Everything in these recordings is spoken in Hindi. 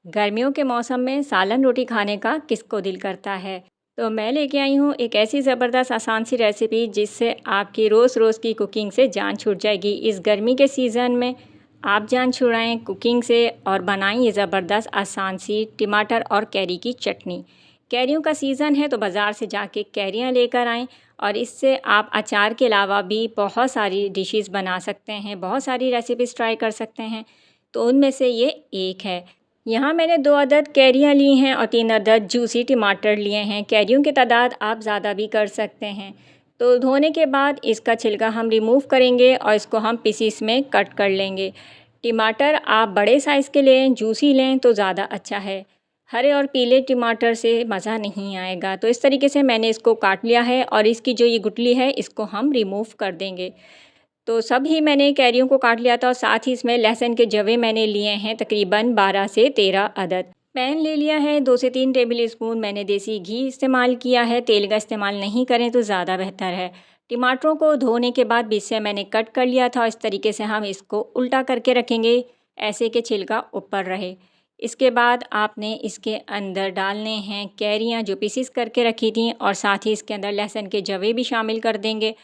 गर्मियों के मौसम में सालन रोटी खाने का किसको दिल करता है। तो मैं लेके आई हूँ एक ऐसी ज़बरदस्त आसान सी रेसिपी जिससे आपकी रोज़ रोज़ की कुकिंग से जान छूट जाएगी। इस गर्मी के सीज़न में आप जान छुड़ाएं कुकिंग से और बनाएं ये ज़बरदस्त आसान सी टमाटर और कैरी की चटनी। कैरियों का सीज़न है तो बाज़ार से जाके कैरियाँ लेकर आएँ और इससे आप अचार के अलावा भी बहुत सारी डिशेस बना सकते हैं, बहुत सारी रेसिपीज़ ट्राई कर सकते हैं। तो उनमें से ये एक है। यहाँ मैंने 2 अदद कैरियाँ ली हैं और 3 अदद जूसी टमाटर लिए हैं। कैरियों की तादाद आप ज़्यादा भी कर सकते हैं। तो धोने के बाद इसका छिलका हम रिमूव करेंगे और इसको हम पीसीस में कट कर लेंगे। टमाटर आप बड़े साइज़ के लें, जूसी लें तो ज़्यादा अच्छा है। हरे और पीले टमाटर से मज़ा नहीं आएगा। तो इस तरीके से मैंने इसको काट लिया है और इसकी जो ये गुठली है इसको हम रिमूव कर देंगे। तो सब ही मैंने कैरियों को काट लिया था और साथ ही इसमें लहसुन के जवे मैंने लिए हैं तकरीबन 12 से 13 अदद। पैन ले लिया है, 2 से 3 टेबल स्पून मैंने देसी घी इस्तेमाल किया है, तेल का इस्तेमाल नहीं करें तो ज़्यादा बेहतर है। टमाटरों को धोने के बाद बीच से मैंने कट कर लिया था। इस तरीके से हम इसको उल्टा करके रखेंगे, ऐसे कि छिलका ऊपर रहे। इसके बाद आपने इसके अंदर डालने हैं कैरियाँ जो पीसीस करके रखी थी और साथ ही इसके अंदर लहसुन के जवे भी शामिल कर देंगे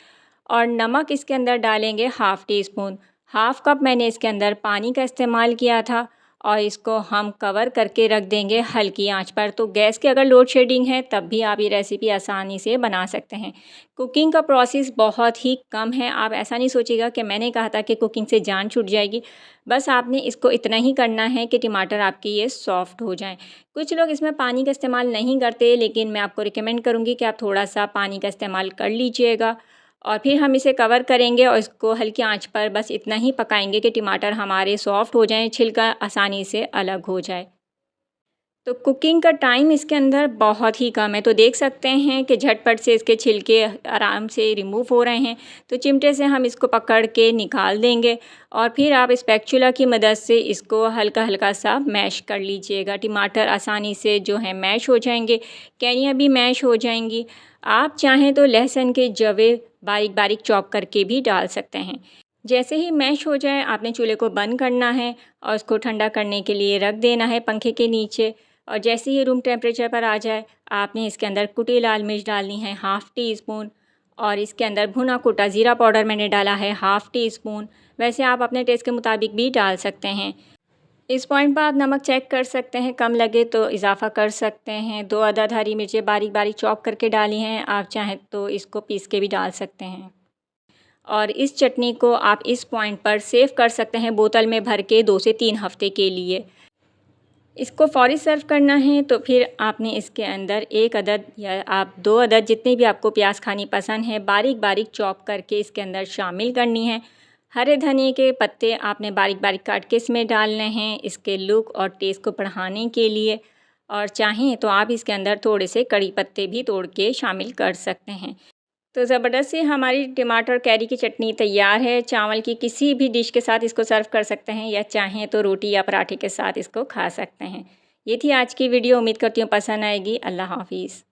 और नमक इसके अंदर डालेंगे half tea spoon. Half cup मैंने इसके अंदर पानी का इस्तेमाल किया था और इसको हम कवर करके रख देंगे हल्की आंच पर। तो गैस की अगर लोड शेडिंग है तब भी आप ये रेसिपी आसानी से बना सकते हैं। कुकिंग का प्रोसेस बहुत ही कम है। आप ऐसा नहीं सोचिएगा कि मैंने कहा था कि कुकिंग से जान छूट जाएगी। बस आपने इसको इतना ही करना है कि टमाटर आपकी ये सॉफ्ट हो जाएँ। कुछ लोग इसमें पानी का इस्तेमाल नहीं करते, लेकिन मैं आपको रिकमेंड करूँगी कि आप थोड़ा-सा पानी का इस्तेमाल कर लीजिएगा। और फिर हम इसे कवर करेंगे और इसको हल्की आंच पर बस इतना ही पकाएंगे कि टमाटर हमारे सॉफ्ट हो जाएं, छिलका आसानी से अलग हो जाए। तो कुकिंग का टाइम इसके अंदर बहुत ही कम है। तो देख सकते हैं कि झटपट से इसके छिलके आराम से रिमूव हो रहे हैं। तो चिमटे से हम इसको पकड़ के निकाल देंगे और फिर आप स्पैचुला की मदद से इसको हल्का हल्का सा मैश कर लीजिएगा। टमाटर आसानी से जो है मैश हो जाएंगे, कैरियाँ भी मैश हो जाएंगी। आप चाहें तो लहसुन के जवे बारीक बारीक चॉप करके भी डाल सकते हैं। जैसे ही मैश हो जाए आपने चूल्हे को बंद करना है और उसको ठंडा करने के लिए रख देना है पंखे के नीचे। और जैसे ही रूम टेम्परेचर पर आ जाए आपने इसके अंदर कुटी लाल मिर्च डालनी है हाफ़ टी स्पून और इसके अंदर भुना कुटा ज़ीरा पाउडर मैंने डाला है हाफ़ टी स्पून। वैसे आप अपने टेस्ट के मुताबिक भी डाल सकते हैं। इस पॉइंट पर आप नमक चेक कर सकते हैं, कम लगे तो इजाफ़ा कर सकते हैं। 2 अदद हरी मिर्चें बारीक बारीक चॉप करके डाली हैं, आप चाहें तो इसको पीस के भी डाल सकते हैं। और इस चटनी को आप इस पॉइंट पर सेव कर सकते हैं बोतल में भर के 2 से 3 हफ़्ते के लिए। इसको फ़ौरी सर्व करना है तो फिर आपने इसके अंदर 1 अदद या आप 2 अदद जितनी भी आपको प्याज खानी पसंद है बारीक बारीक चॉप करके इसके अंदर शामिल करनी है। हरे धनिए के पत्ते आपने बारीक बारीक काट के इसमें डालने हैं इसके लुक और टेस्ट को बढ़ाने के लिए। और चाहें तो आप इसके अंदर थोड़े से कड़ी पत्ते भी तोड़ के शामिल कर सकते हैं। तो ज़बरदस्त सी हमारी टमाटर कैरी की चटनी तैयार है। चावल की किसी भी डिश के साथ इसको सर्व कर सकते हैं या चाहें तो रोटी या पराठे के साथ इसको खा सकते हैं। ये थी आज की वीडियो, उम्मीद करती हूँ पसंद आएगी। अल्लाह हाफ़िज़।